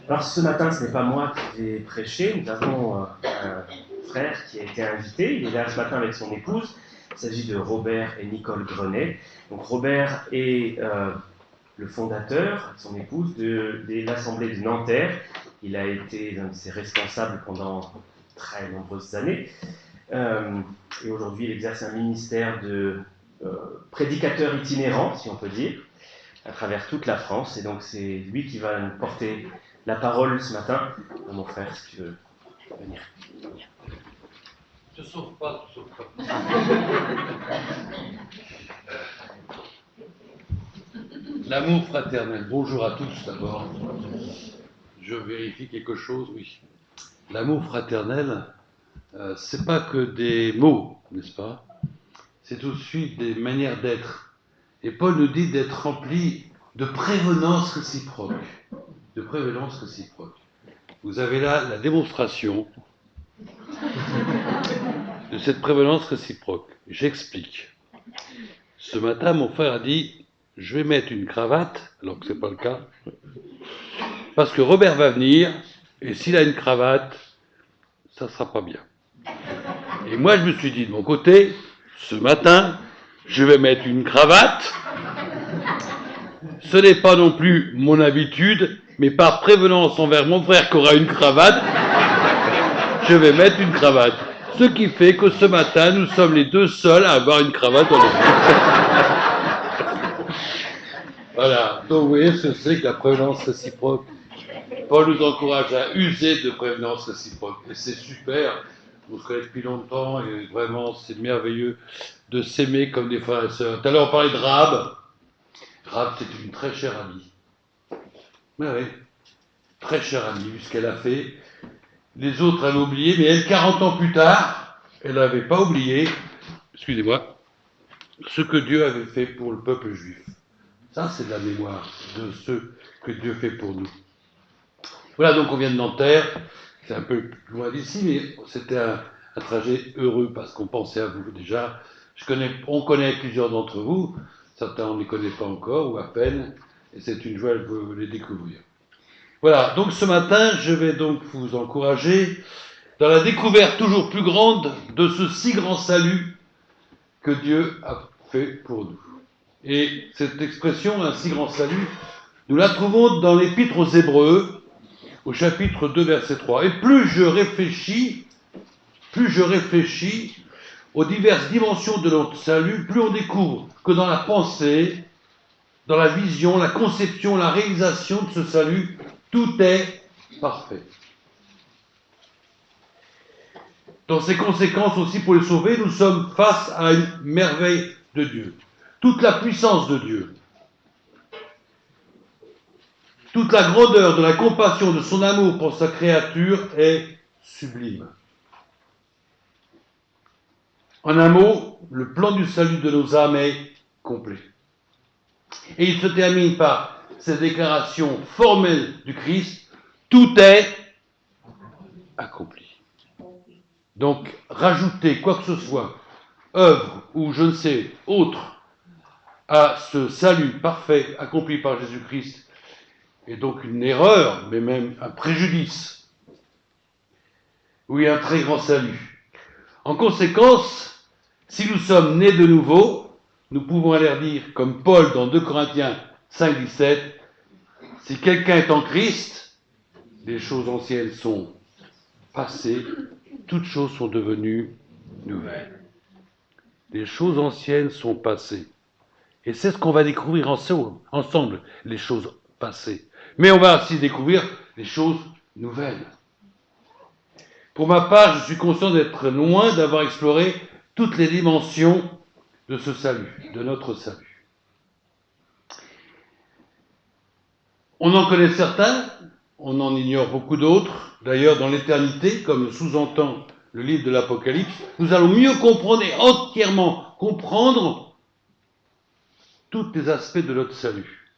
Alors ce matin, ce n'est pas moi qui vais prêcher, nous avons un frère qui a été invité, il est là ce matin avec son épouse, il s'agit de Robert et Nicole Grenet. Donc Robert est le fondateur, avec son épouse, de l'Assemblée de Nanterre, il a été l'un de ses responsables pendant très nombreuses années, et aujourd'hui il exerce un ministère de prédicateur itinérant, si on peut dire, à travers toute la France, et donc c'est lui qui va nous porter la parole ce matin. Mon frère, si tu veux venir. Te sauve pas, te sauve pas. L'amour fraternel. Bonjour à tous d'abord. Je vérifie quelque chose, oui. L'amour fraternel, c'est pas que des mots, n'est-ce pas? C'est aussi des manières d'être. Et Paul nous dit d'être rempli de prévenance réciproque. De prévenance réciproque. Vous avez là la démonstration de cette prévenance réciproque. J'explique. Ce matin, mon frère a dit « Je vais mettre une cravate », alors que ce n'est pas le cas, parce que Robert va venir, et s'il a une cravate, ça ne sera pas bien. Et moi, je me suis dit de mon côté, ce matin, je vais mettre une cravate. Ce n'est pas non plus mon habitude, mais par prévenance envers mon frère qui aura une cravate, je vais mettre une cravate. Ce qui fait que ce matin, nous sommes les deux seuls à avoir une cravate dans l'église. Voilà. Donc vous voyez ce que c'est que la prévenance réciproque. Paul nous encourage à user de prévenance réciproque. Et c'est super. On se connaît depuis longtemps et vraiment c'est merveilleux de s'aimer comme des frères et sœurs. Tout à l'heure on parlait de Rahab. Rahab c'est une très chère amie. Mais oui, très chère amie, vu ce qu'elle a fait. Les autres avaient oublié, mais elle, 40 ans plus tard, elle n'avait pas oublié, excusez-moi, ce que Dieu avait fait pour le peuple juif. Ça, c'est de la mémoire de ce que Dieu fait pour nous. Voilà, donc on vient de Nanterre, c'est un peu plus loin d'ici, mais c'était un trajet heureux parce qu'on pensait à vous déjà. On connaît plusieurs d'entre vous, certains on ne les connaît pas encore ou à peine, et c'est une joie de les découvrir. Voilà, donc ce matin, je vais donc vous encourager dans la découverte toujours plus grande de ce si grand salut que Dieu a fait pour nous. Et cette expression, un si grand salut, nous la trouvons dans l'Épître aux Hébreux, au chapitre 2, verset 3. Et plus je réfléchis aux diverses dimensions de notre salut, plus on découvre que dans la pensée, dans la vision, la conception, la réalisation de ce salut, tout est parfait. Dans ses conséquences aussi pour les sauver, nous sommes face à une merveille de Dieu. Toute la puissance de Dieu, toute la grandeur de la compassion de son amour pour sa créature est sublime. En un mot, le plan du salut de nos âmes est complet. Et il se termine par cette déclaration formelle du Christ, tout est accompli. Donc, rajouter quoi que ce soit, œuvre ou je ne sais, autre, à ce salut parfait accompli par Jésus-Christ, est donc une erreur, mais même un préjudice. Oui, un très grand salut. En conséquence, si nous sommes nés de nouveau, nous pouvons aller dire, comme Paul dans 2 Corinthiens 5, 17, si quelqu'un est en Christ, les choses anciennes sont passées, toutes choses sont devenues nouvelles. Les choses anciennes sont passées. Et c'est ce qu'on va découvrir ensemble, les choses passées. Mais on va aussi découvrir les choses nouvelles. Pour ma part, je suis conscient d'être loin d'avoir exploré toutes les dimensions de ce salut, de notre salut. On en connaît certains, on en ignore beaucoup d'autres. D'ailleurs, dans l'éternité, comme sous-entend le livre de l'Apocalypse, nous allons mieux comprendre et entièrement comprendre tous les aspects de notre salut.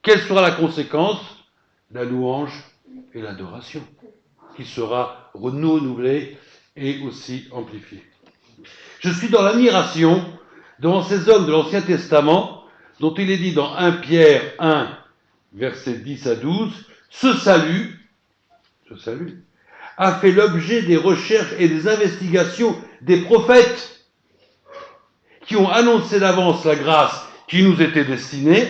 Quelle sera la conséquence? La louange et l'adoration, qui sera renouvelée et aussi amplifiée. Je suis dans l'admiration devant ces hommes de l'Ancien Testament, dont il est dit dans 1 Pierre 1, versets 10 à 12, ce salut ce salut, a fait l'objet des recherches et des investigations des prophètes qui ont annoncé d'avance la grâce qui nous était destinée.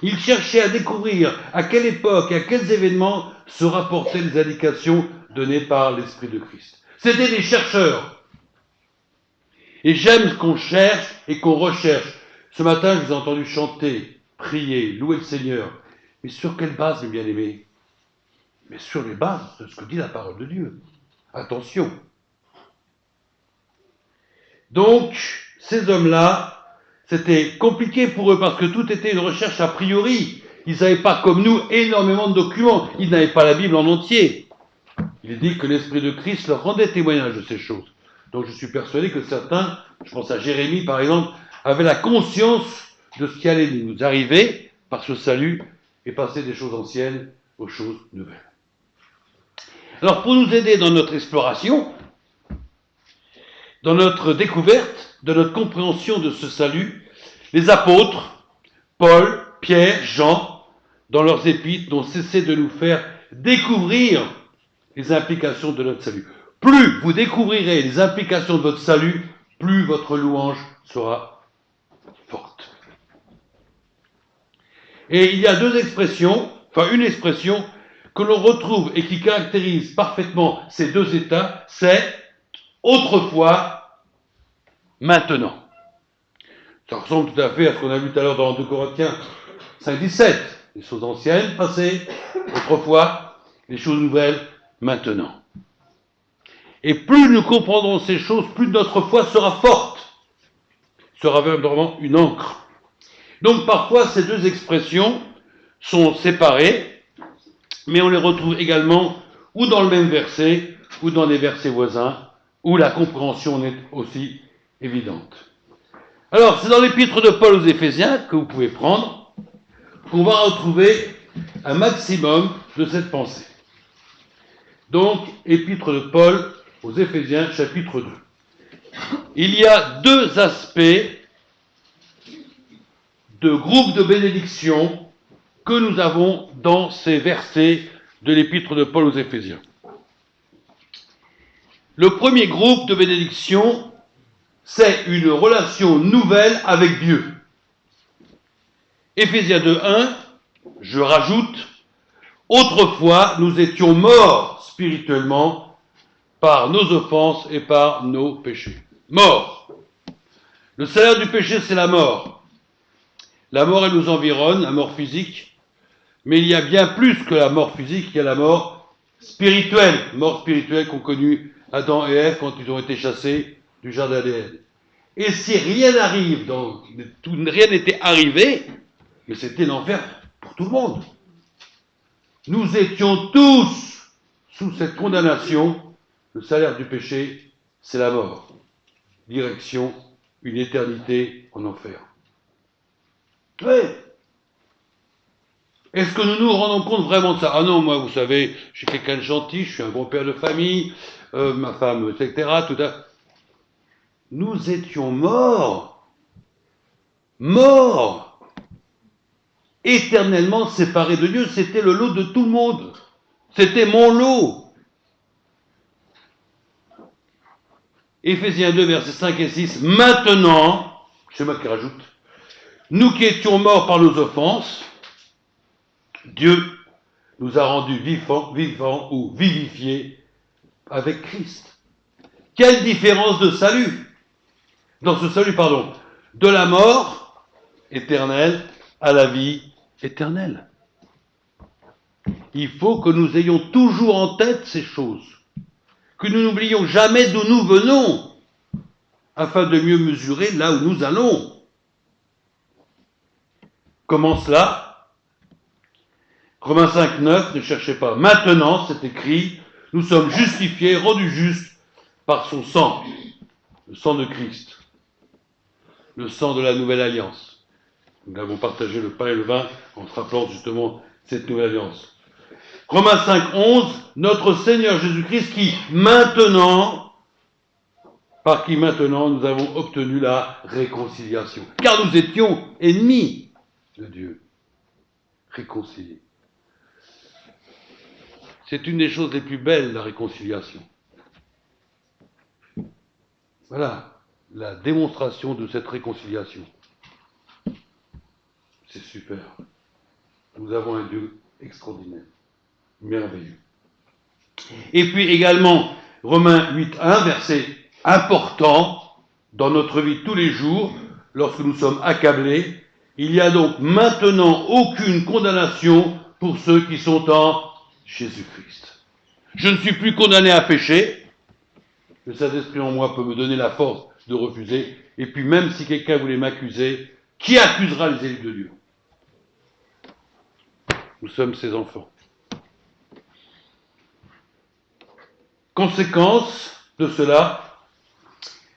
Ils cherchaient à découvrir à quelle époque et à quels événements se rapportaient les indications données par l'Esprit de Christ. C'était des chercheurs. Et j'aime qu'on cherche et qu'on recherche. Ce matin, je vous ai entendu chanter, prier, louer le Seigneur. Mais sur quelle base, mes bien-aimés? Mais sur les bases de ce que dit la parole de Dieu. Attention. Donc, ces hommes-là, c'était compliqué pour eux parce que tout était une recherche a priori. Ils n'avaient pas, comme nous, énormément de documents. Ils n'avaient pas la Bible en entier. Il est dit que l'Esprit de Christ leur rendait témoignage de ces choses. Donc je suis persuadé que certains, je pense à Jérémie par exemple, avaient la conscience de ce qui allait nous arriver par ce salut et passer des choses anciennes aux choses nouvelles. Alors pour nous aider dans notre exploration, dans notre découverte, de notre compréhension de ce salut, les apôtres, Paul, Pierre, Jean, dans leurs épîtres, n'ont cessé de nous faire découvrir les implications de notre salut. Plus vous découvrirez les implications de votre salut, plus votre louange sera forte. Et il y a deux expressions, enfin une expression que l'on retrouve et qui caractérise parfaitement ces deux états, c'est autrefois, maintenant. Ça ressemble tout à fait à ce qu'on a vu tout à l'heure dans 2 Corinthiens 5,17. Les choses anciennes, passées, autrefois, les choses nouvelles, maintenant. Et plus nous comprendrons ces choses, plus notre foi sera forte, sera vraiment une encre. Donc parfois ces deux expressions sont séparées, mais on les retrouve également ou dans le même verset, ou dans les versets voisins, où la compréhension est aussi évidente. Alors c'est dans l'épître de Paul aux Éphésiens que vous pouvez prendre, qu'on va retrouver un maximum de cette pensée. Donc, épître de Paul aux Éphésiens, chapitre 2. Il y a deux aspects de groupe de bénédiction que nous avons dans ces versets de l'épître de Paul aux Éphésiens. Le premier groupe de bénédiction, c'est une relation nouvelle avec Dieu. Éphésiens 2:1, je rajoute, autrefois nous étions morts spirituellement par nos offenses et par nos péchés. Morts. Le salaire du péché, c'est la mort. La mort, elle nous environne, la mort physique, mais il y a bien plus que la mort physique, il y a la mort spirituelle qu'ont connue Adam et Ève quand ils ont été chassés du jardin d'Éden. Et si rien n'arrive, donc rien n'était arrivé, mais c'était l'enfer pour tout le monde. Nous étions tous sous cette condamnation. Le salaire du péché, c'est la mort. Direction, une éternité en enfer. Oui. Est-ce que nous nous rendons compte vraiment de ça? Ah non, moi, vous savez, je suis quelqu'un de gentil, je suis un bon père de famille, ma femme, etc. Tout à... Nous étions morts, éternellement séparés de Dieu. C'était le lot de tout le monde. C'était mon lot. Éphésiens 2, versets 5 et 6. Maintenant, c'est moi qui rajoute, nous qui étions morts par nos offenses, Dieu nous a rendus vivants ou vivifiés avec Christ. Quelle différence de salut! Dans ce salut, de la mort éternelle à la vie éternelle. Il faut que nous ayons toujours en tête ces choses, que nous n'oublions jamais d'où nous venons, afin de mieux mesurer là où nous allons. Comment cela? Romains 5, 9, ne cherchez pas. Maintenant, c'est écrit, nous sommes justifiés, rendus justes par son sang, le sang de Christ, le sang de la nouvelle alliance. Nous avons partagé le pain et le vin en se rappelant justement cette nouvelle alliance. Romains 5, 11, notre Seigneur Jésus-Christ par qui maintenant nous avons obtenu la réconciliation. Car nous étions ennemis de Dieu, réconciliés. C'est une des choses les plus belles, la réconciliation. Voilà, la démonstration de cette réconciliation. C'est super. Nous avons un Dieu extraordinaire, merveilleux. Et puis également, Romains 8.1, verset important dans notre vie de tous les jours, lorsque nous sommes accablés. Il n'y a donc maintenant aucune condamnation pour ceux qui sont en Jésus-Christ. Je ne suis plus condamné à pécher. Le Saint-Esprit en moi peut me donner la force de refuser. Et puis même si quelqu'un voulait m'accuser, qui accusera les élus de Dieu? Nous sommes ses enfants. Conséquence de cela,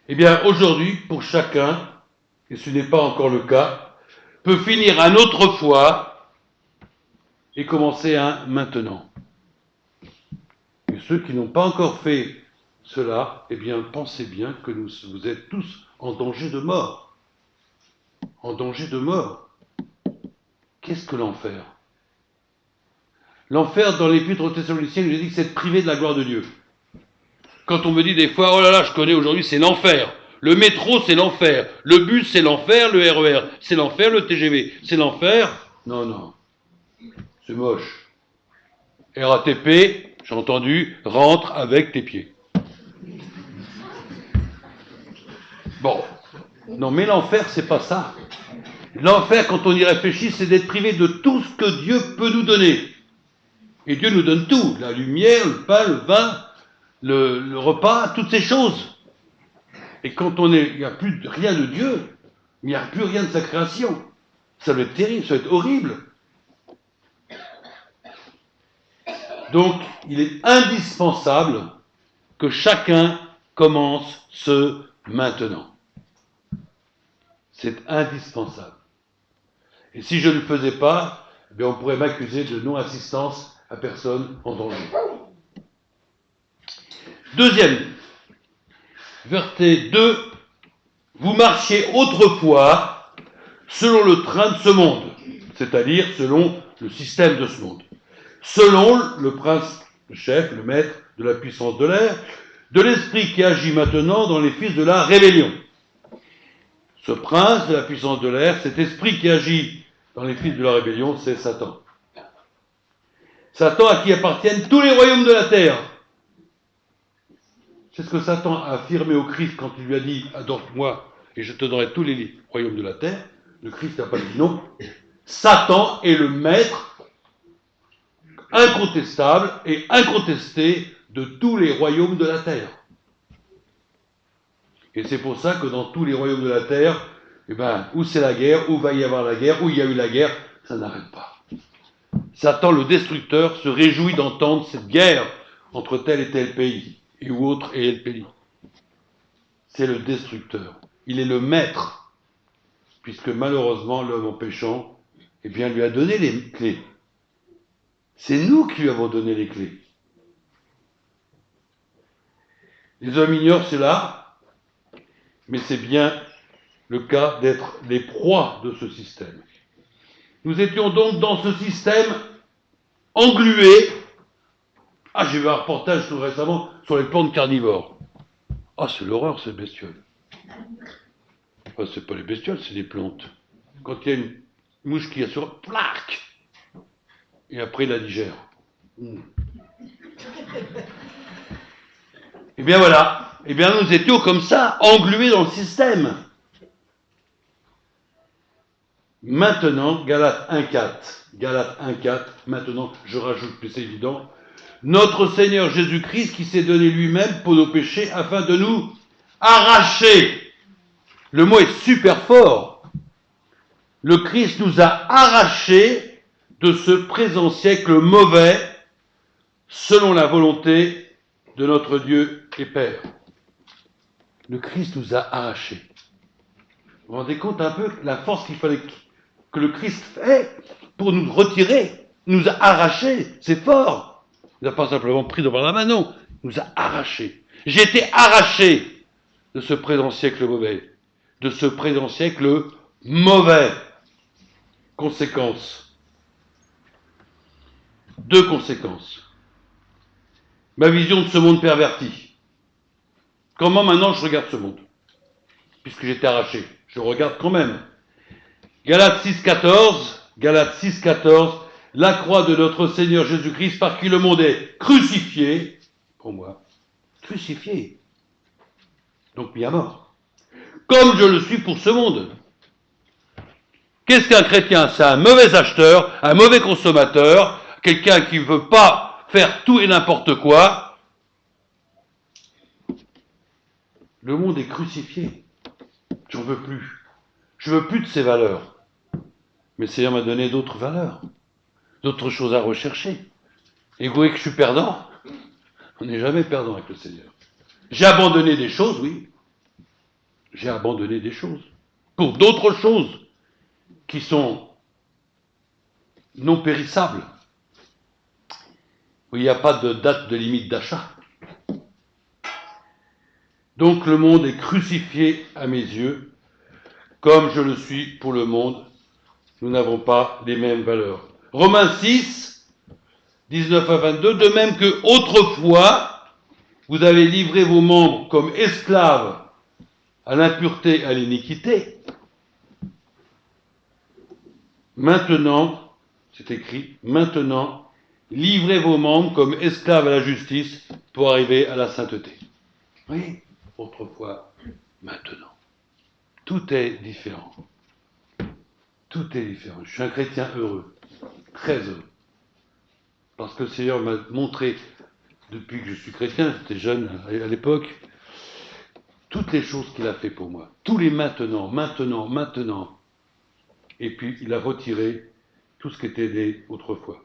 eh bien aujourd'hui, pour chacun, et ce n'est pas encore le cas, peut finir un autrefois et commencer un maintenant. Et ceux qui n'ont pas encore fait cela, eh bien pensez bien que vous êtes tous en danger de mort. En danger de mort. Qu'est-ce que l'enfer? L'enfer, dans l'Épître aux Thessaloniciens, il nous dit que c'est de priver de la gloire de Dieu. Quand on me dit des fois, oh là là, je connais aujourd'hui, c'est l'enfer. Le métro, c'est l'enfer. Le bus, c'est l'enfer. Le RER, c'est l'enfer. Le TGV, c'est l'enfer. Non, non. C'est moche. RATP, j'ai entendu, rentre avec tes pieds. Bon. Non, mais l'enfer, c'est pas ça. L'enfer, quand on y réfléchit, c'est d'être privé de tout ce que Dieu peut nous donner. Et Dieu nous donne tout. La lumière, le pain, le vin, le repas, toutes ces choses. Et quand il n'y a plus rien de Dieu, il n'y a plus rien de sa création. Ça va être terrible, ça va être horrible. Donc, il est indispensable que chacun commence ce maintenant. C'est indispensable. Et si je ne le faisais pas, eh bien, on pourrait m'accuser de non-assistance à personne en danger. Deuxième, verset 2, vous marchiez autrefois selon le train de ce monde, c'est-à-dire selon le système de ce monde, selon le prince, le chef, le maître de la puissance de l'air, de l'esprit qui agit maintenant dans les fils de la rébellion. Ce prince de la puissance de l'air, cet esprit qui agit dans les fils de la rébellion, c'est Satan. Satan à qui appartiennent tous les royaumes de la terre. C'est ce que Satan a affirmé au Christ quand il lui a dit « Adore-moi et je te donnerai tous les royaumes de la terre ». Le Christ n'a pas dit non. Satan est le maître incontestable et incontesté de tous les royaumes de la terre. Et c'est pour ça que dans tous les royaumes de la terre, eh ben, où c'est la guerre, où va y avoir la guerre, où il y a eu la guerre, ça n'arrête pas. Satan, le destructeur, se réjouit d'entendre cette guerre entre tel et tel pays, et ou autre et tel pays. C'est le destructeur. Il est le maître, puisque malheureusement, l'homme en péchant, eh bien, lui a donné les clés. C'est nous qui lui avons donné les clés. Les hommes ignorent cela, mais c'est bien le cas d'être les proies de ce système. Nous étions donc dans ce système englués. Ah, j'ai vu un reportage tout récemment sur les plantes carnivores. Ah, c'est l'horreur, ces bestioles. Enfin, c'est pas les bestioles, c'est les plantes. Quand il y a une mouche qui est sur plaque, et après il la digère. Eh bien voilà, eh bien nous étions comme ça, englués dans le système. Maintenant, Galates 1.4, maintenant je rajoute, mais c'est évident, notre Seigneur Jésus-Christ qui s'est donné lui-même pour nos péchés afin de nous arracher. Le mot est super fort. Le Christ nous a arrachés de ce présent siècle mauvais selon la volonté de notre Dieu et Père. Le Christ nous a arrachés. Vous vous rendez compte un peu la force qu'il fallait que le Christ ait pour nous retirer, nous a arrachés, c'est fort. Il n'a pas simplement pris devant la main, non, il nous a arrachés. J'ai été arraché de ce présent siècle mauvais, de ce présent siècle mauvais. Conséquences. Deux conséquences. ma vision de ce monde perverti. Comment maintenant je regarde ce monde? Puisque j'étais arraché, je le regarde quand même. Galates 6,14, la croix de notre Seigneur Jésus-Christ par qui le monde est crucifié, pour moi, crucifié, donc mis à mort, comme je le suis pour ce monde. Qu'est-ce qu'un chrétien? C'est un mauvais acheteur, un mauvais consommateur, quelqu'un qui ne veut pas faire tout et n'importe quoi. Le monde est crucifié. J'en veux plus. Je veux plus de ces valeurs. Mais le Seigneur m'a donné d'autres valeurs, d'autres choses à rechercher. Et vous voyez que je suis perdant? On n'est jamais perdant avec le Seigneur. J'ai abandonné des choses, oui. J'ai abandonné des choses. Pour d'autres choses qui sont non périssables. Où il n'y a pas de date de limite d'achat. Donc le monde est crucifié à mes yeux, comme je le suis pour le monde. Nous n'avons pas les mêmes valeurs. Romains 6, 19 à 22, de même que autrefois, vous avez livré vos membres comme esclaves à l'impureté et à l'iniquité. Maintenant, c'est écrit, maintenant, livrez vos membres comme esclaves à la justice pour arriver à la sainteté. Oui, autrefois, maintenant. Tout est différent. Tout est différent. Je suis un chrétien heureux, très heureux. Parce que le Seigneur m'a montré, depuis que je suis chrétien, j'étais jeune à l'époque, toutes les choses qu'il a fait pour moi. Tous les maintenant. Et puis, il a retiré tout ce qui était des autrefois.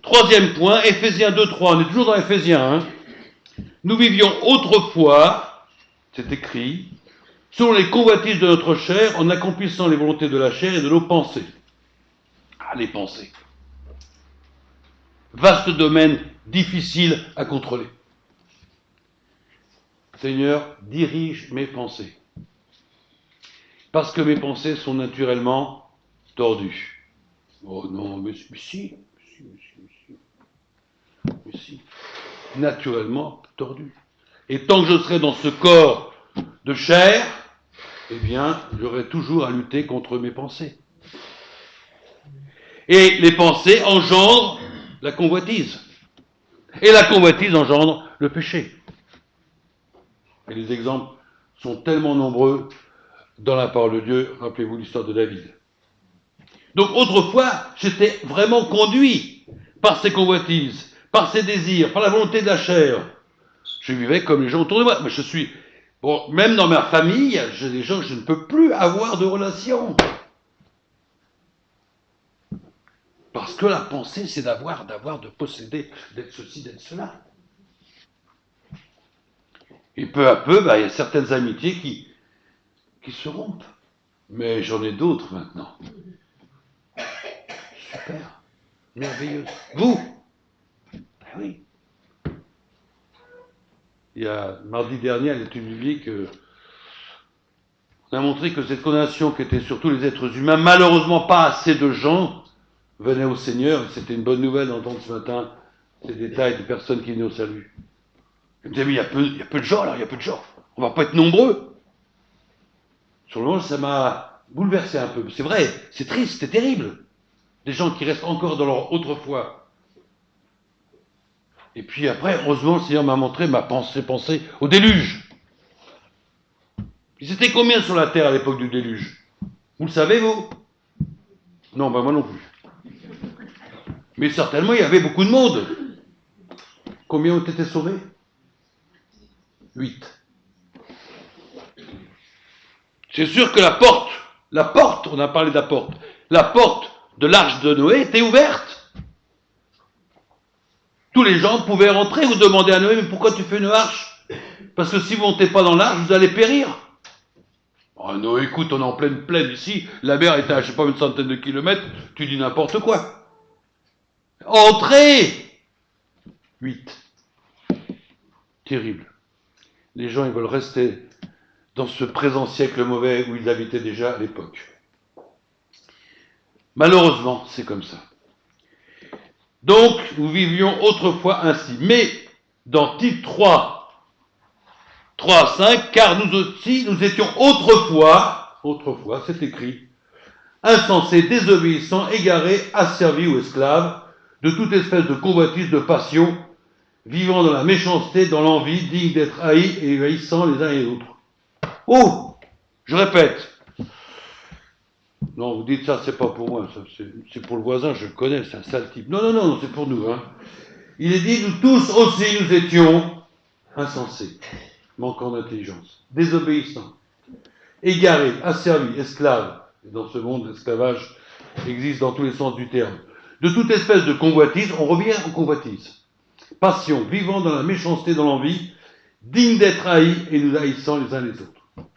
Troisième point, Éphésiens 2:3. On est toujours dans Éphésiens. Nous vivions autrefois, c'est écrit, selon les convoitises de notre chair, en accomplissant les volontés de la chair et de nos pensées. Ah, les pensées. Vaste domaine, difficile à contrôler. Seigneur, dirige mes pensées. Parce que mes pensées sont naturellement tordues. Oh non, mais si. Naturellement tordues. Et tant que je serai dans ce corps de chair, eh bien, j'aurai toujours à lutter contre mes pensées. Et les pensées engendrent la convoitise. Et la convoitise engendre le péché. Et les exemples sont tellement nombreux dans la parole de Dieu. Rappelez-vous l'histoire de David. Donc autrefois, j'étais vraiment conduit par ces convoitises, par ces désirs, par la volonté de la chair. Je vivais comme les gens autour de moi. Mais je suis... Bon, même dans ma famille, j'ai des gens que je ne peux plus avoir de relations. Parce que la pensée, c'est d'avoir, de posséder, d'être ceci, d'être cela. Et peu à peu, il y a certaines amitiés qui se rompent. Mais j'en ai d'autres maintenant. Super, merveilleuse. Vous? Ben oui. Il y a mardi dernier, à l'étude biblique, on a montré que cette condamnation qui était sur tous les êtres humains, malheureusement pas assez de gens venaient au Seigneur. C'était une bonne nouvelle d'entendre ce matin ces détails de personnes qui venaient au salut. Je me disais, mais il y a peu de gens là, il y a peu de gens. On va pas être nombreux. Sur le moment, ça m'a bouleversé un peu. C'est vrai, c'est triste, c'est terrible. Des gens qui restent encore dans leur autrefois. Et puis après, heureusement, le Seigneur m'a montré ma pensée au déluge. Ils étaient combien sur la terre à l'époque du déluge? Vous le savez, vous? Non, moi non plus. Mais certainement, il y avait beaucoup de monde. Combien ont été sauvés? 8. C'est sûr que la porte, on a parlé de la porte de l'arche de Noé était ouverte. Tous les gens pouvaient rentrer. Vous demandez à Noé, mais pourquoi tu fais une arche? Parce que si vous ne montez pas dans l'arche, vous allez périr. Oh, Noé, écoute, on est en pleine plaine ici, la mer est à, je sais pas, une centaine de kilomètres, tu dis n'importe quoi. Entrez! 8. Terrible. Les gens, ils veulent rester dans ce présent siècle mauvais où ils habitaient déjà à l'époque. Malheureusement, c'est comme ça. Donc, nous vivions autrefois ainsi. Mais, dans Tite 3, 3 à 5, car nous aussi, nous étions autrefois, c'est écrit, insensés, désobéissants, égarés, asservis ou esclaves, de toute espèce de convoitise, de passion, vivant dans la méchanceté, dans l'envie, dignes d'être haïs et haïssant les uns et les autres. Oh, je répète. Non, vous dites ça, c'est pas pour moi, ça, c'est pour le voisin, je le connais, c'est un sale type. Non, c'est pour nous. Hein. Il est dit, nous tous aussi, nous étions insensés, manquant d'intelligence, désobéissants, égarés, asservis, esclaves. Et dans ce monde, l'esclavage existe dans tous les sens du terme. De toute espèce de convoitise, on revient en convoitise. Passion, vivant dans la méchanceté, dans l'envie, digne d'être haïs et nous haïssant les uns les autres.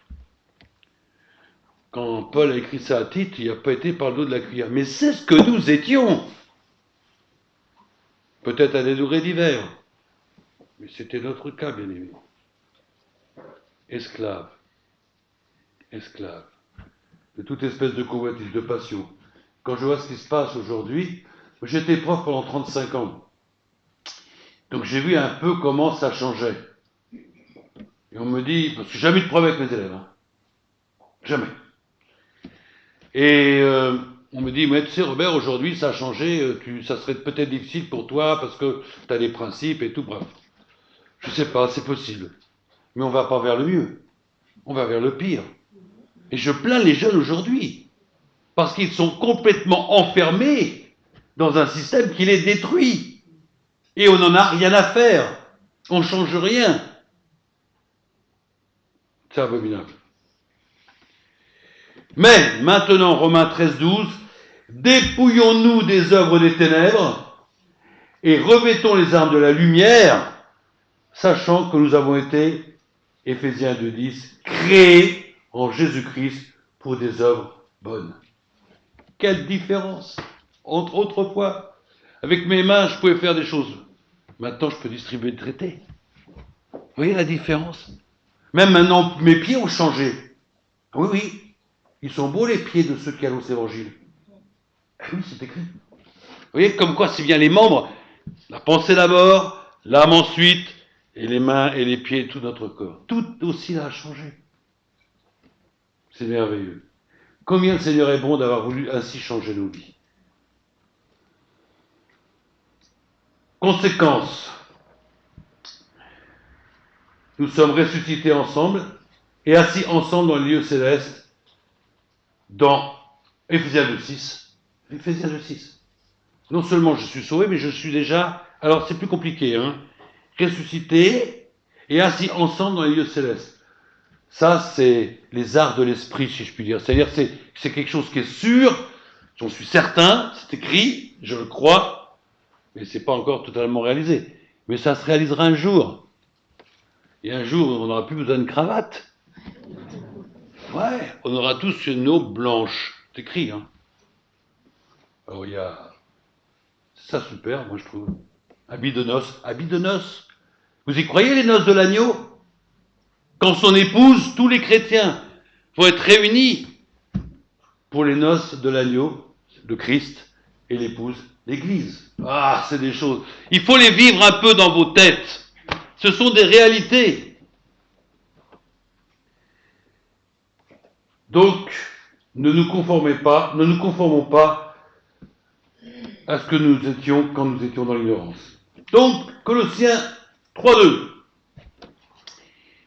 Quand Paul a écrit ça à Tite, il n'a pas été par le dos de la cuillère. Mais c'est ce que nous étions. Peut-être à des degrés divers. Mais c'était notre cas, bien aimé. Esclaves. De toute espèce de convoitise, de passion. Quand je vois ce qui se passe aujourd'hui, j'étais prof pendant 35 ans. Donc j'ai vu un peu comment ça changeait. Et on me dit, parce que j'ai jamais eu de problème avec mes élèves. Hein. Jamais. Et on me dit, mais tu sais Robert, aujourd'hui ça a changé, ça serait peut-être difficile pour toi parce que tu as des principes et tout, bref. Je sais pas, c'est possible. Mais on va pas vers le mieux. On va vers le pire. Et je plains les jeunes aujourd'hui. Parce qu'ils sont complètement enfermés dans un système qui les détruit. Et on n'en a rien à faire. On ne change rien. C'est abominable. Mais maintenant, Romains 13, 12, dépouillons-nous des œuvres des ténèbres et revêtons les armes de la lumière, sachant que nous avons été, Éphésiens 2, 10, créés en Jésus-Christ pour des œuvres bonnes. Quelle différence entre autrefois. Avec mes mains, je pouvais faire des choses. Maintenant, je peux distribuer des traités. Vous voyez la différence? Même maintenant, mes pieds ont changé. Oui. Ils sont beaux les pieds de ceux qui annoncent l'évangile. Oui, c'est écrit. Vous voyez, comme quoi c'est bien les membres, la pensée d'abord, l'âme ensuite, et les mains et les pieds, tout notre corps. Tout aussi a changé. C'est merveilleux. Combien le Seigneur est bon d'avoir voulu ainsi changer nos vies. Conséquence. Nous sommes ressuscités ensemble et assis ensemble dans le lieu céleste dans Éphésiens 2.6. Éphésiens 2.6. Non seulement je suis sauvé, mais je suis déjà... Alors c'est plus compliqué, hein. Ressuscité et assis ensemble dans les lieux célestes. Ça, c'est les arts de l'esprit, si je puis dire. C'est-à-dire que c'est quelque chose qui est sûr, j'en suis certain, c'est écrit, je le crois, mais c'est pas encore totalement réalisé. Mais ça se réalisera un jour. Et un jour, on n'aura plus besoin de cravate. Ouais, on aura tous une eau blanche. C'est écrit, hein. Alors, il y a... Ça, super, moi, je trouve. Habits de noces. Vous y croyez, les noces de l'agneau? Quand son épouse, tous les chrétiens vont être réunis pour les noces de l'agneau, de Christ, et l'épouse, l'Église. Ah, c'est des choses. Il faut les vivre un peu dans vos têtes. Ce sont des réalités. Donc, ne nous conformons pas à ce que nous étions quand nous étions dans l'ignorance. Donc, Colossiens 3.2.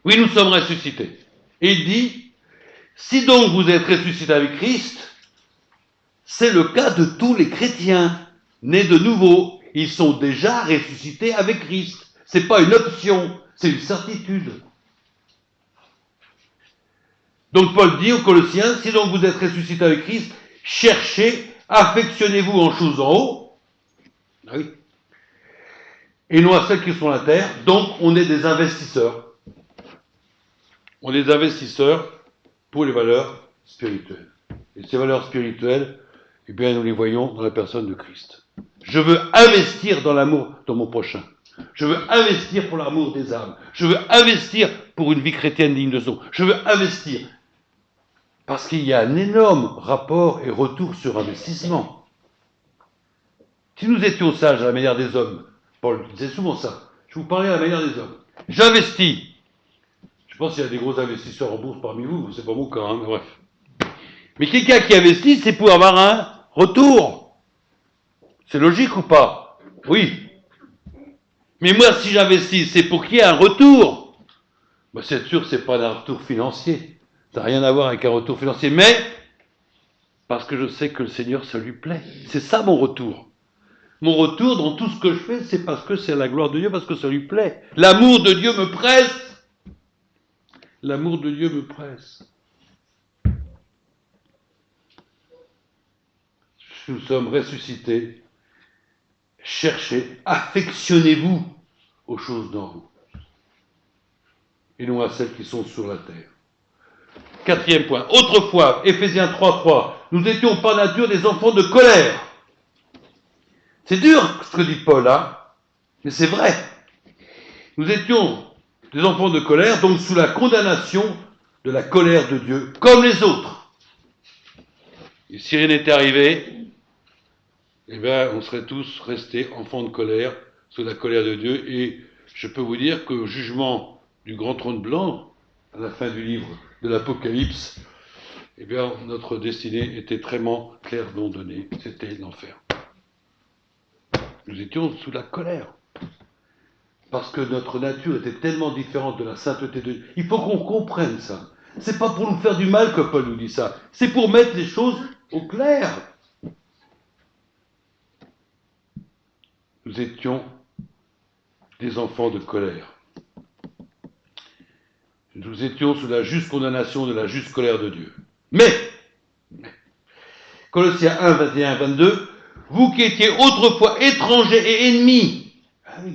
Oui, nous sommes ressuscités. Et il dit, si donc vous êtes ressuscités avec Christ, c'est le cas de tous les chrétiens nés de nouveau. Ils sont déjà ressuscités avec Christ. Ce n'est pas une option, c'est une certitude. Donc Paul dit aux Colossiens, si donc vous êtes ressuscités avec Christ, cherchez, affectionnez-vous en choses en haut. Ah oui. Et non à celles qui sont à la terre. Donc on est des investisseurs. On est des investisseurs pour les valeurs spirituelles. Et ces valeurs spirituelles, eh bien, nous les voyons dans la personne de Christ. Je veux investir dans l'amour de mon prochain. Je veux investir pour l'amour des âmes. Je veux investir pour une vie chrétienne digne de son. Je veux investir. Parce qu'il y a un énorme rapport et retour sur investissement. Si nous étions sages à la manière des hommes, Paul disait souvent ça, je Je vous parlais à la manière des hommes. J'investis. Je pense qu'il y a des gros investisseurs en bourse parmi vous, c'est pas mon cas, hein, mais bref. Mais quelqu'un qui investit, c'est pour avoir un retour. C'est logique ou pas? Oui. Mais moi, si j'investis, c'est pour qu'il y ait un retour. Bah, c'est sûr, c'est pas un retour financier. Ça n'a rien à voir avec un retour financier, mais parce que je sais que le Seigneur, ça lui plaît. C'est ça mon retour. Mon retour dans tout ce que je fais, c'est parce que c'est la gloire de Dieu, parce que ça lui plaît. L'amour de Dieu me presse. L'amour de Dieu me presse. Nous sommes ressuscités. Cherchez, affectionnez-vous aux choses d'en haut, et non à celles qui sont sur la terre. Quatrième point. Autrefois, Éphésiens 3:3, nous étions par nature des enfants de colère. C'est dur ce que dit Paul, hein, mais c'est vrai. Nous étions des enfants de colère, donc sous la condamnation de la colère de Dieu, comme les autres. Et si rien n'était arrivé, eh bien, on serait tous restés enfants de colère, sous la colère de Dieu. Et je peux vous dire qu'au jugement du grand trône blanc, à la fin du livre de l'Apocalypse, eh bien, notre destinée était très clairement donnée. C'était l'enfer. Nous étions sous la colère. Parce que notre nature était tellement différente de la sainteté de Dieu. Il faut qu'on comprenne ça. C'est pas pour nous faire du mal que Paul nous dit ça. C'est pour mettre les choses au clair. Nous étions des enfants de colère. Nous étions sous la juste condamnation de la juste colère de Dieu. Mais, Colossiens 1, 21, 22, vous qui étiez autrefois étrangers et ennemis,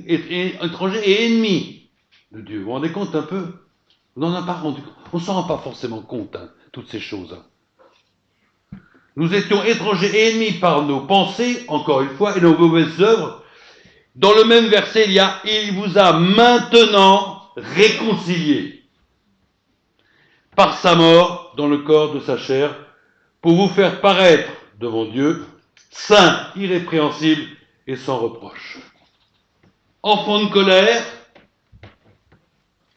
étrangers et ennemis de Dieu, vous vous rendez compte un peu? On n'en a pas rendu compte. On ne s'en rend pas forcément compte, hein, toutes ces choses. Hein. Nous étions étrangers et ennemis par nos pensées, encore une fois, et nos mauvaises œuvres. Dans le même verset, il vous a maintenant réconciliés par sa mort dans le corps de sa chair, pour vous faire paraître devant Dieu, saints, irrépréhensibles et sans reproche. Enfants de colère,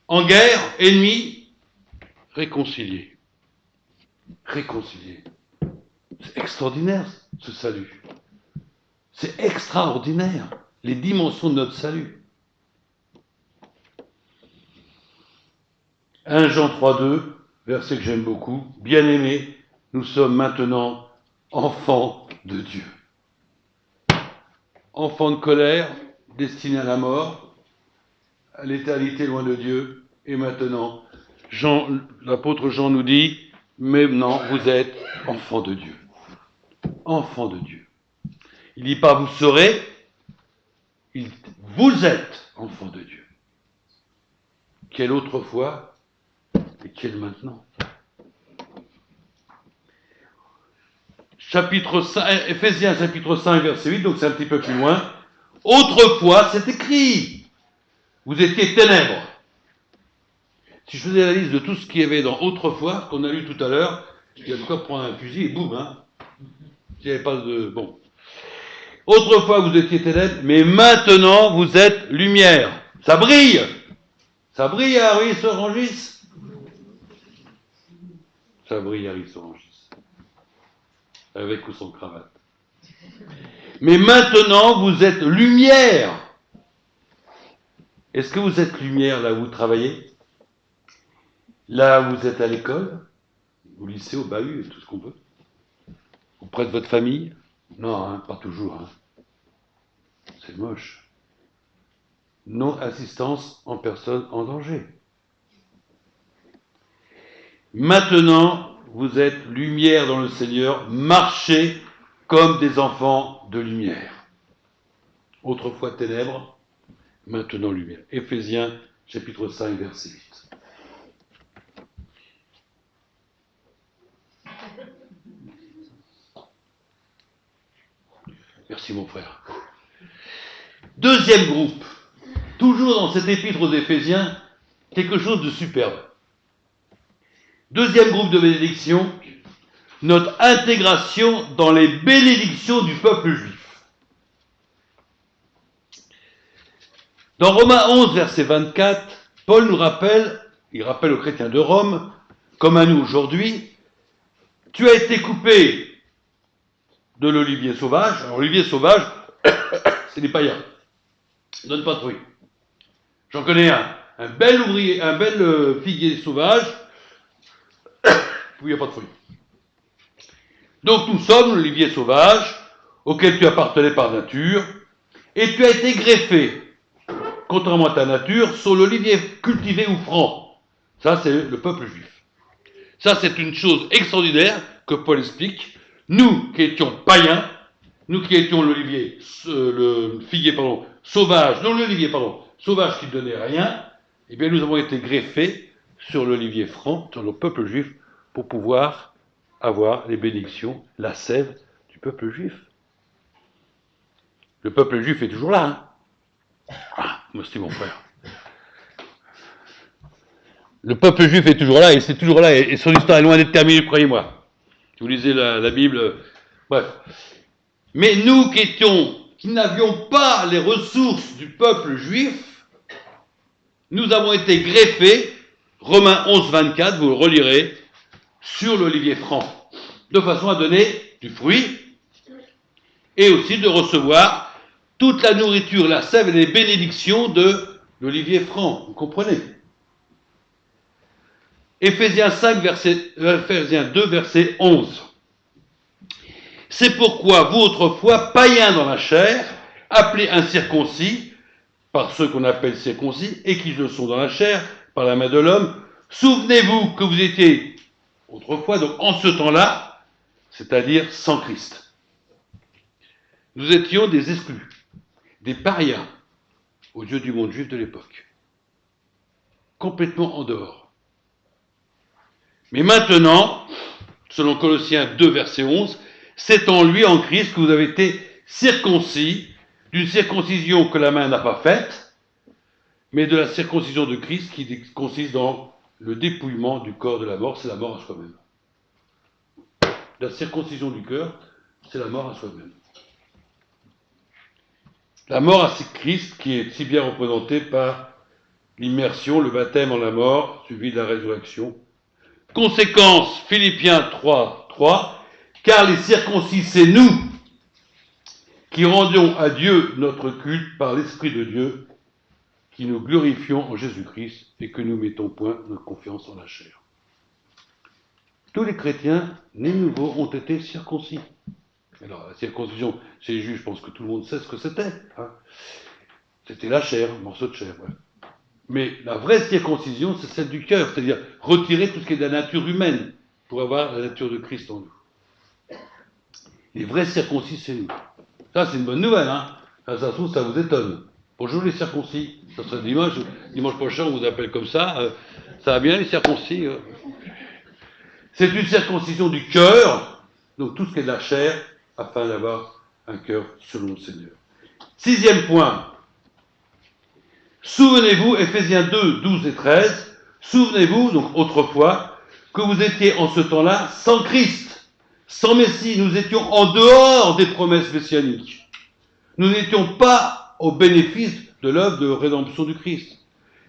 en guerre, ennemis, réconciliés. Réconciliés. C'est extraordinaire, ce salut. C'est extraordinaire, les dimensions de notre salut. 1 Jean 3,2, verset que j'aime beaucoup. Bien-aimés, nous sommes maintenant enfants de Dieu. Enfants de colère, destinés à la mort, à l'éternité loin de Dieu. Et maintenant, l'apôtre Jean nous dit, maintenant vous êtes enfants de Dieu. Enfants de Dieu. Il ne dit pas vous serez, vous êtes enfants de Dieu. Quelle autrefois et quelle maintenant. Chapitre 5, Éphésiens chapitre 5, verset 8, donc c'est un petit peu plus loin. Autrefois, c'est écrit, vous étiez ténèbres. Si je faisais la liste de tout ce qu'il y avait dans autrefois, qu'on a lu tout à l'heure, il y a de quoi prendre un fusil et boum, hein. Il n'y avait pas de... Bon. Autrefois, vous étiez ténèbres, mais maintenant, vous êtes lumière. Ça brille. Ça brille à Ris-Orangis. Ça brille à Ris-Orangis. Avec ou sans cravate. Mais maintenant, vous êtes lumière. Est-ce que vous êtes lumière là où vous travaillez? Là où vous êtes à l'école? Au lycée, au bahut, tout ce qu'on veut? Auprès de votre famille? Non, hein, pas toujours. Hein. C'est moche. Non-assistance en personne en danger. Maintenant, vous êtes lumière dans le Seigneur, marchez comme des enfants de lumière. Autrefois ténèbres, maintenant lumière. Éphésiens, chapitre 5, verset 8. Merci mon frère. Deuxième groupe, toujours dans cet épître aux Éphésiens, quelque chose de superbe. Deuxième groupe de bénédictions, notre intégration dans les bénédictions du peuple juif. Dans Romains 11, verset 24, Paul nous rappelle, il rappelle aux chrétiens de Rome, comme à nous aujourd'hui, tu as été coupé de l'olivier sauvage. Alors, l'olivier sauvage, c'est des païens. Ça ne donne pas de fruits. J'en connais un bel ouvrier, un bel figuier sauvage, où il n'y a pas de fruits. Donc nous sommes l'olivier sauvage, auquel tu appartenais par nature, et tu as été greffé, contrairement à ta nature, sur l'olivier cultivé ou franc. Ça, c'est le peuple juif. Ça, c'est une chose extraordinaire que Paul explique. Nous qui étions païens, nous qui étions l'olivier, le figuier, pardon, sauvage, non l'olivier, pardon, sauvage qui ne donnait rien, eh bien nous avons été greffés sur l'olivier franc, sur le peuple juif, pour pouvoir avoir les bénédictions, la sève du peuple juif. Le peuple juif est toujours là, hein. Ah, moi c'est mon frère. Le peuple juif est toujours là, et c'est toujours là, et son histoire est loin d'être terminée, croyez-moi. Si vous lisez la Bible, bref. Mais nous qui n'avions pas les ressources du peuple juif, nous avons été greffés, Romains 11, 24, vous le relirez, sur l'olivier franc, de façon à donner du fruit, et aussi de recevoir toute la nourriture, la sève et les bénédictions de l'olivier franc. Vous comprenez? Éphésiens 2, verset 11. C'est pourquoi vous, autrefois, païens dans la chair, appelés incirconcis, par ceux qu'on appelle circoncis, et qui le sont dans la chair, par la main de l'homme, souvenez-vous que vous étiez, autrefois, donc en ce temps-là, c'est-à-dire sans Christ. Nous étions des exclus, des parias, aux yeux du monde juif de l'époque. Complètement en dehors. Mais maintenant, selon Colossiens 2, verset 11, c'est en lui, en Christ, que vous avez été circoncis, d'une circoncision que la main n'a pas faite, mais de la circoncision de Christ qui consiste dans le dépouillement du corps de la mort, c'est la mort à soi-même. La circoncision du cœur, c'est la mort à soi-même. La mort à Christ qui est si bien représentée par l'immersion, le baptême en la mort, suivi de la résurrection. Conséquence, Philippiens 3, 3, car les circoncis, c'est nous qui rendions à Dieu notre culte par l'Esprit de Dieu, qui nous glorifions en Jésus-Christ et que nous mettons point notre confiance en la chair. Tous les chrétiens nés nouveaux ont été circoncis. Alors, la circoncision, chez les Juifs, je pense que tout le monde sait ce que c'était. Hein. C'était la chair, un morceau de chair. Ouais. Mais la vraie circoncision, c'est celle du cœur, c'est-à-dire retirer tout ce qui est de la nature humaine pour avoir la nature de Christ en nous. Les vrais circoncis, c'est nous. Ça, c'est une bonne nouvelle. Hein. Ça se trouve, ça vous étonne. Bonjour les circoncis. Ça serait dimanche prochain, on vous appelle comme ça. Ça va bien les circoncis. C'est une circoncision du cœur, donc tout ce qui est de la chair, afin d'avoir un cœur selon le Seigneur. 6e point. Souvenez-vous, Éphésiens 2, 12 et 13, souvenez-vous, donc autrefois, que vous étiez en ce temps-là sans Christ, sans Messie, nous étions en dehors des promesses messianiques. Nous n'étions pas au bénéfice de l'œuvre de rédemption du Christ.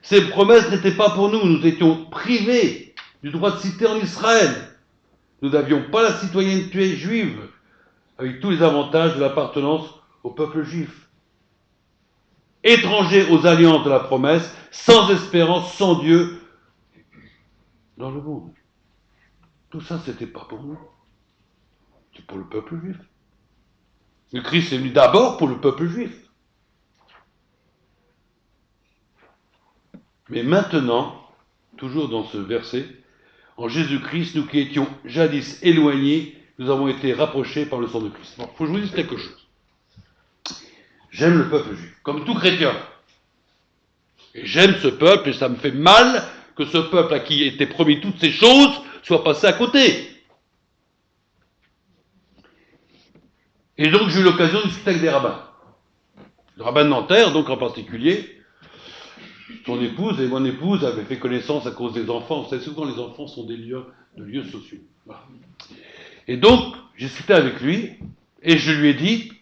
Ces promesses n'étaient pas pour nous, nous étions privés du droit de cité en Israël. Nous n'avions pas la citoyenneté juive, avec tous les avantages de l'appartenance au peuple juif. Étrangers aux alliances de la promesse, sans espérance, sans Dieu, dans le monde. Tout ça, c'était pas pour nous. C'est pour le peuple juif. Le Christ est venu d'abord pour le peuple juif. Mais maintenant, toujours dans ce verset, en Jésus-Christ, nous qui étions jadis éloignés, nous avons été rapprochés par le sang de Christ. Bon, il faut que je vous dise quelque chose. J'aime le peuple juif, comme tout chrétien. Et j'aime ce peuple, et ça me fait mal que ce peuple à qui étaient promis toutes ces choses soit passé à côté. Et donc j'ai eu l'occasion de discuter avec des rabbins. Le rabbin de Nanterre, donc en particulier, son épouse et mon épouse avaient fait connaissance à cause des enfants. Vous savez, souvent les enfants sont des lieux sociaux. Voilà. Et donc, j'ai discuté avec lui, et je lui ai dit,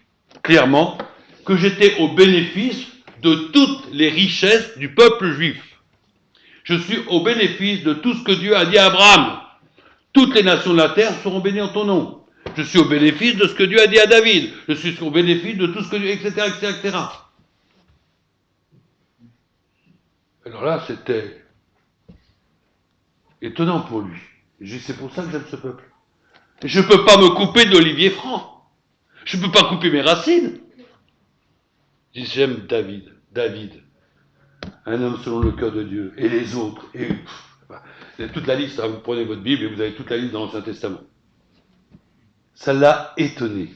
clairement, que j'étais au bénéfice de toutes les richesses du peuple juif. Je suis au bénéfice de tout ce que Dieu a dit à Abraham. Toutes les nations de la terre seront bénies en ton nom. Je suis au bénéfice de ce que Dieu a dit à David. Je suis au bénéfice de tout ce que Dieu, etc., etc., etc. Alors là, c'était étonnant pour lui. J'ai dit, c'est pour ça que j'aime ce peuple. Je ne peux pas me couper d'Olivier Franc. Je ne peux pas couper mes racines. Je dis, j'aime David. David, un homme selon le cœur de Dieu. Et les autres. Et toute la liste, hein, vous prenez votre Bible et vous avez toute la liste dans l'Ancien Testament. Ça l'a étonné.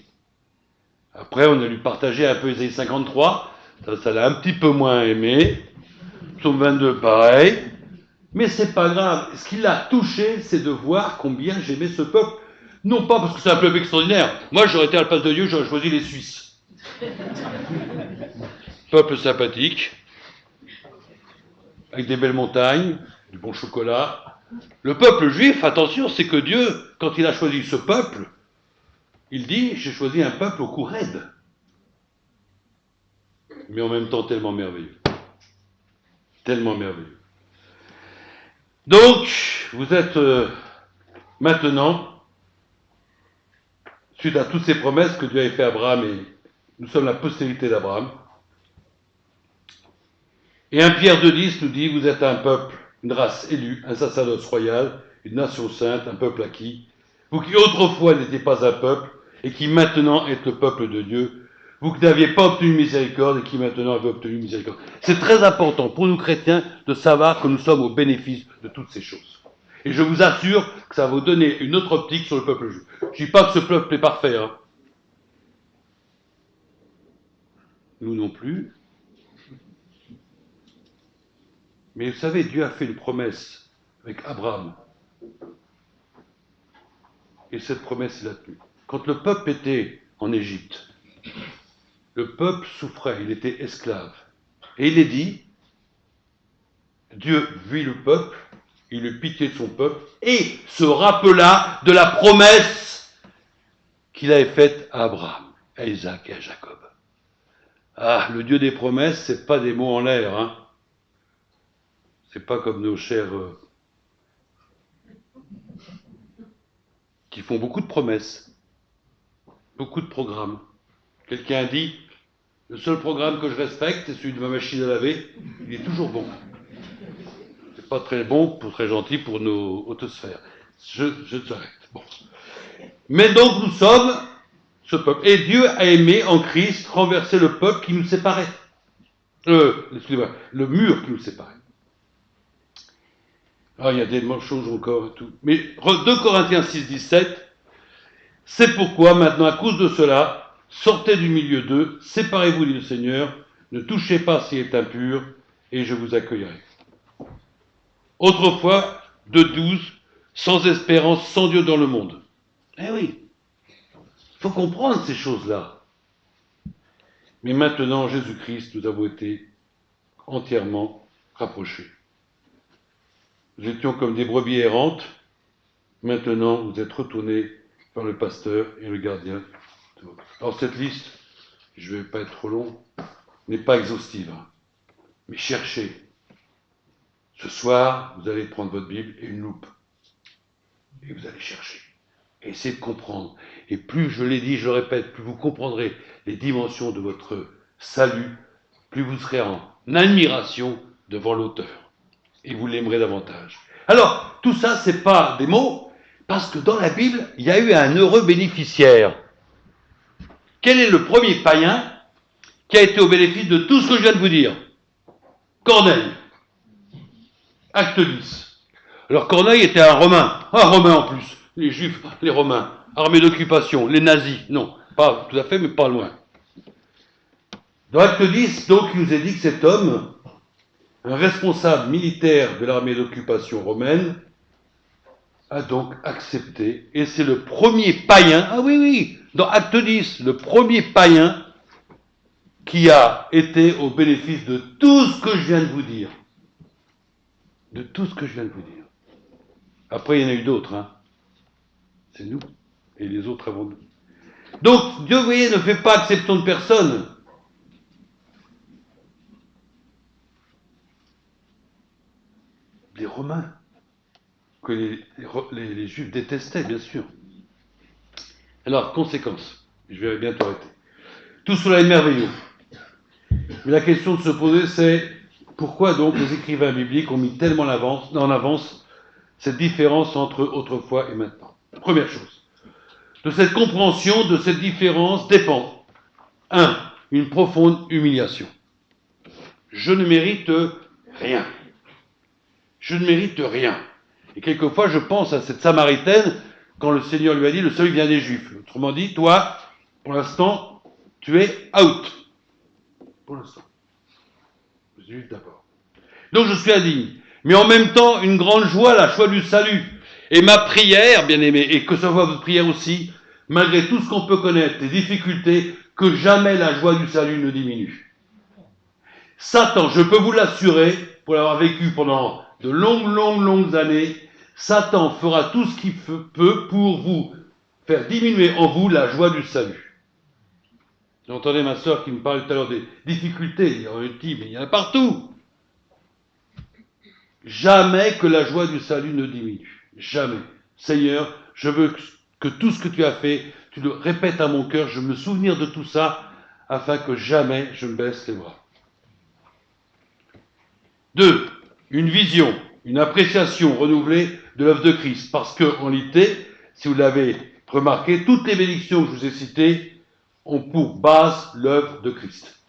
Après, on a lui partagé un peu Ésaïe 53. Ça l'a un petit peu moins aimé. Psaume 22, pareil. Mais c'est pas grave. Ce qui l'a touché, c'est de voir combien j'aimais ce peuple. Non pas parce que c'est un peuple extraordinaire. Moi, j'aurais été à la place de Dieu, j'aurais choisi les Suisses. Peuple sympathique, avec des belles montagnes, du bon chocolat. Le peuple juif, attention, c'est que Dieu, quand il a choisi ce peuple, il dit, j'ai choisi un peuple au cou raide. Mais en même temps tellement merveilleux. Tellement merveilleux. Donc, vous êtes maintenant, suite à toutes ces promesses que Dieu avait fait à Abraham, et nous sommes la postérité d'Abraham. Et 1 Pierre 2,10 nous dit, vous êtes un peuple, une race élue, un sacerdoce royal, une nation sainte, un peuple acquis. Vous qui autrefois n'étiez pas un peuple, et qui maintenant êtes le peuple de Dieu. Vous qui n'aviez pas obtenu miséricorde, et qui maintenant avez obtenu miséricorde. C'est très important pour nous chrétiens de savoir que nous sommes au bénéfice de toutes ces choses. Et je vous assure que ça va vous donner une autre optique sur le peuple juif. Je ne dis pas que ce peuple est parfait, hein. Nous non plus. Mais vous savez, Dieu a fait une promesse avec Abraham. Et cette promesse, il l'a tenue. Quand le peuple était en Égypte, le peuple souffrait, il était esclave. Et il est dit, Dieu vit le peuple, il eut pitié de son peuple, et se rappela de la promesse qu'il avait faite à Abraham, à Isaac et à Jacob. Ah, le Dieu des promesses, c'est pas des mots en l'air, hein. C'est pas comme nos chers qui font beaucoup de promesses, beaucoup de programmes. Quelqu'un dit, le seul programme que je respecte, c'est celui de ma machine à laver, il est toujours bon. C'est pas très bon, très gentil pour nos autosphères. Je t'arrête. Bon. Mais donc nous sommes ce peuple. Et Dieu a aimé en Christ renverser le peuple qui nous séparait. Excusez-moi, le mur qui nous séparait. Ah, il y a des choses encore et tout. Mais 2 Corinthiens 6, 17, c'est pourquoi maintenant, à cause de cela, sortez du milieu d'eux, séparez-vous du Seigneur, ne touchez pas s'il est impur, et je vous accueillerai. Autrefois, de 12, sans espérance, sans Dieu dans le monde. Eh oui, il faut comprendre ces choses-là. Mais maintenant, Jésus-Christ, nous avons été entièrement rapprochés. Nous étions comme des brebis errantes. Maintenant, vous êtes retournés par le pasteur et le gardien. Alors cette liste, je ne vais pas être trop long, n'est pas exhaustive. Mais cherchez. Ce soir, vous allez prendre votre Bible et une loupe. Et vous allez chercher. Et essayez de comprendre. Et plus, je l'ai dit, je le répète, plus vous comprendrez les dimensions de votre salut, plus vous serez en admiration devant l'auteur. Et vous l'aimerez davantage. Alors, tout ça, c'est pas des mots, parce que dans la Bible, il y a eu un heureux bénéficiaire. Quel est le premier païen qui a été au bénéfice de tout ce que je viens de vous dire? Corneille. Acte 10. Alors Corneille était un Romain. Un Romain en plus. Les Juifs, les Romains. Armée d'occupation, les nazis. Non, pas tout à fait, mais pas loin. Dans Acte 10, donc, il nous est dit que cet homme, un responsable militaire de l'armée d'occupation romaine, a donc accepté, et c'est le premier païen, ah oui, oui, dans Acte 10, le premier païen qui a été au bénéfice de tout ce que je viens de vous dire. De tout ce que je viens de vous dire. Après, il y en a eu d'autres, hein. C'est nous, et les autres avant nous. Donc, Dieu, vous voyez, ne fait pas exception de personne. des Romains, que les Juifs détestaient, bien sûr. Alors, conséquence, je vais bientôt arrêter. Tout cela est merveilleux. Mais la question de se poser, c'est pourquoi donc les écrivains bibliques ont mis tellement en avance cette différence entre autrefois et maintenant. Première chose, de cette compréhension de cette différence dépend, une profonde humiliation. Je ne mérite rien. Je ne mérite rien. Et quelquefois, je pense à cette Samaritaine quand le Seigneur lui a dit, le salut vient des Juifs. Autrement dit, toi, pour l'instant, tu es out. Pour l'instant. Les Juifs d'abord. Donc je suis indigne. Mais en même temps, une grande joie, la joie du salut. Et ma prière, bien aimé, et que ce soit votre prière aussi, malgré tout ce qu'on peut connaître, les difficultés, que jamais la joie du salut ne diminue. Satan, je peux vous l'assurer, pour l'avoir vécu pendant de longues années, Satan fera tout ce qu'il peut pour vous faire diminuer en vous la joie du salut. J'entendais ma sœur qui me parlait tout à l'heure des difficultés, il y en a une mais il y en a partout. Jamais que la joie du salut ne diminue. Jamais. Seigneur, je veux que tout ce que tu as fait, tu le répètes à mon cœur, je me souvenir de tout ça, afin que jamais je me baisse les bras. 2. Une vision, une appréciation renouvelée de l'œuvre de Christ. Parce que, en réalité, si vous l'avez remarqué, toutes les bénédictions que je vous ai citées ont pour base l'œuvre de Christ.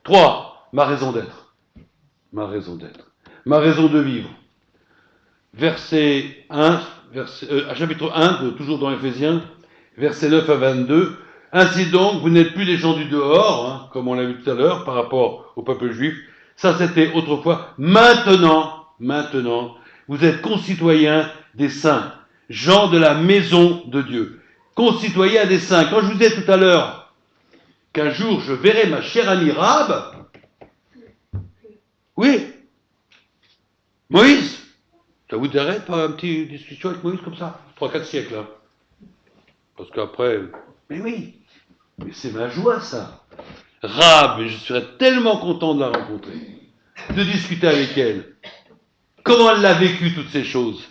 3. Ma raison d'être. Ma raison d'être. Ma raison de vivre. Verset 1, chapitre 1, toujours dans Éphésiens, versets 9 à 22. Ainsi donc, vous n'êtes plus des gens du dehors, comme on l'a vu tout à l'heure, par rapport au peuple juif. Ça, c'était autrefois. Maintenant, vous êtes concitoyens des saints, gens de la maison de Dieu. Concitoyens des saints. Quand je vous disais tout à l'heure qu'un jour je verrai ma chère amie Rahab, oui, Moïse, ça vous dirait pas une petite discussion avec Moïse comme ça 3-4 siècles, hein. Parce qu'après, mais oui, mais c'est ma joie ça. Rahab, je serais tellement content de la rencontrer, de discuter avec elle. Comment elle l'a vécu toutes ces choses?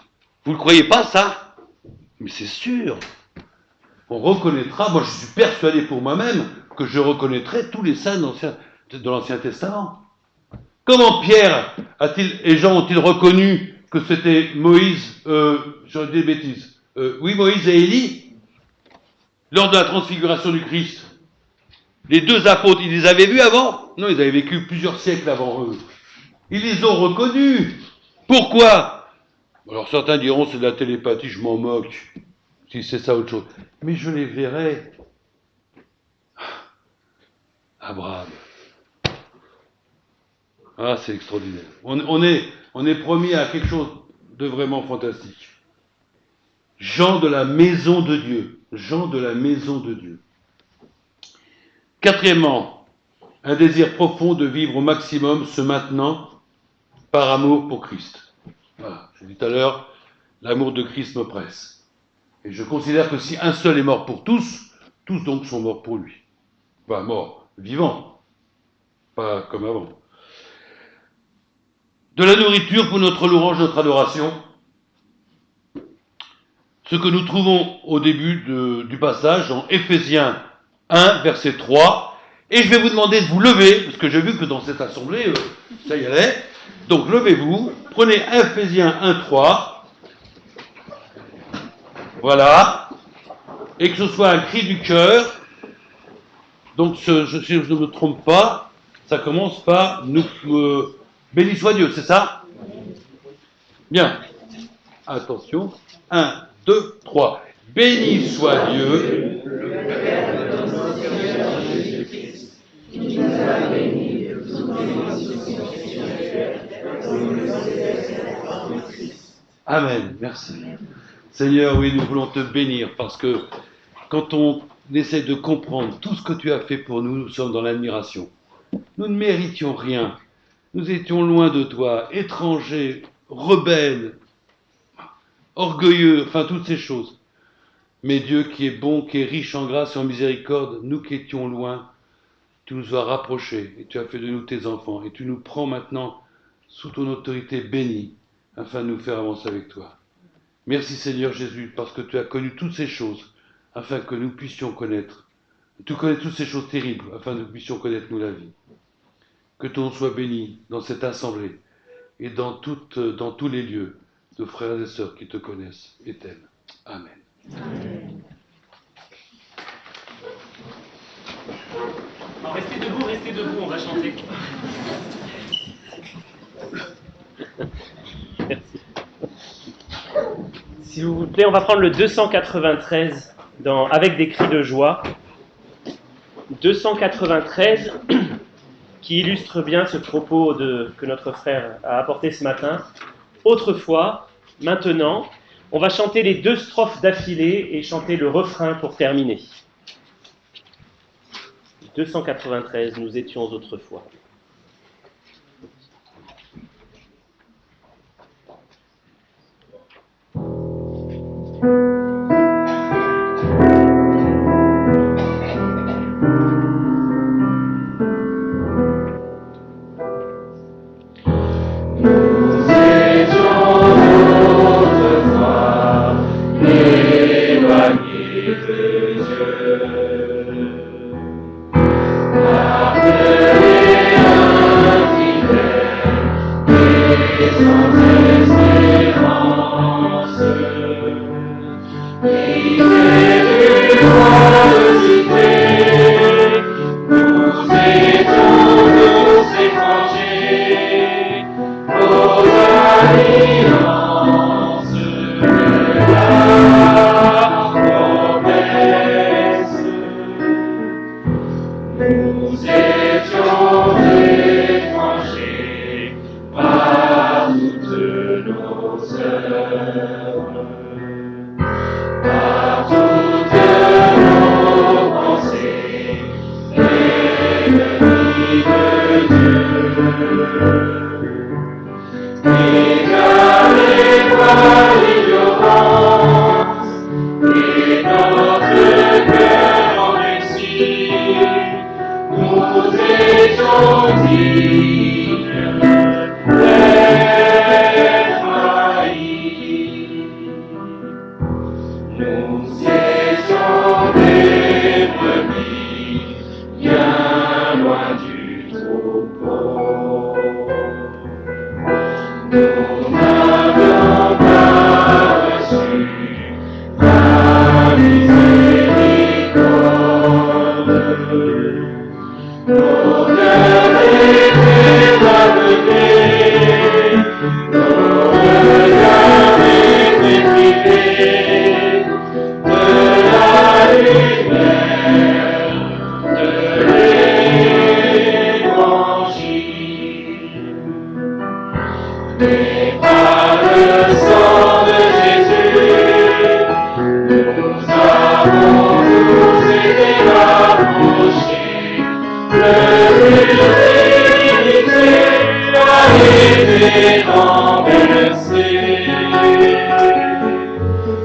Vous ne le croyez pas ça? Mais c'est sûr. On reconnaîtra, moi je suis persuadé pour moi-même, que je reconnaîtrai tous les saints de l'Ancien Testament. Comment Pierre et Jean ont-ils reconnu que c'était Moïse, je dis des bêtises, oui, Moïse et Élie, lors de la transfiguration du Christ? Les deux apôtres, ils les avaient vus avant? Non, ils avaient vécu plusieurs siècles avant eux. Ils les ont reconnus. Pourquoi? Alors certains diront c'est de la télépathie, je m'en moque, si c'est ça autre chose. Mais je les verrai. Abraham. Ah, c'est extraordinaire. On est promis à quelque chose de vraiment fantastique. Gens de la maison de Dieu. Gens de la maison de Dieu. Quatrièmement, un désir profond de vivre au maximum ce maintenant par amour pour Christ. Voilà, je l'ai dit tout à l'heure, l'amour de Christ me presse. Et je considère que si un seul est mort pour tous donc sont morts pour lui. Pas morts, vivants. Pas comme avant. De la nourriture pour notre louange, notre adoration. Ce que nous trouvons au début du passage, en Éphésiens 1, verset 3. Et je vais vous demander de vous lever, parce que j'ai vu que dans cette assemblée, ça y allait. Donc levez-vous, prenez Éphésiens 1, 3. Voilà. Et que ce soit un cri du cœur. Donc, si je ne me trompe pas, ça commence par béni soit Dieu, c'est ça? Bien. Attention. 1, 2, 3. Béni soit Dieu, le Père de notre Seigneur Jésus-Christ, qui nous a bénis de toutes bénédictions spirituelles dans le céleste en Christ. Amen. Merci. Seigneur, oui, nous voulons te bénir parce que quand on essaie de comprendre tout ce que tu as fait pour nous, nous sommes dans l'admiration. Nous ne méritions rien. Nous étions loin de toi, étrangers, rebelles, orgueilleux, enfin toutes ces choses. Mais Dieu qui est bon, qui est riche en grâce et en miséricorde, nous qui étions loin, tu nous as rapprochés et tu as fait de nous tes enfants. Et tu nous prends maintenant sous ton autorité bénie, afin de nous faire avancer avec toi. Merci Seigneur Jésus, parce que tu as connu toutes ces choses, afin que nous puissions connaître. Tu connais toutes ces choses terribles, afin que nous puissions connaître, nous, la vie. Que ton nom soit béni dans cette assemblée et dans tous les lieux de frères et sœurs qui te connaissent et t'aiment. Amen. Amen. Alors, restez debout, on va chanter. Merci. S'il vous plaît, on va prendre le 293 avec des cris de joie. 293 qui illustre bien ce propos que notre frère a apporté ce matin. Autrefois, maintenant, on va chanter les 2 strophes d'affilée et chanter le refrain pour terminer. 293, nous étions autrefois.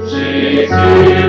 Jésus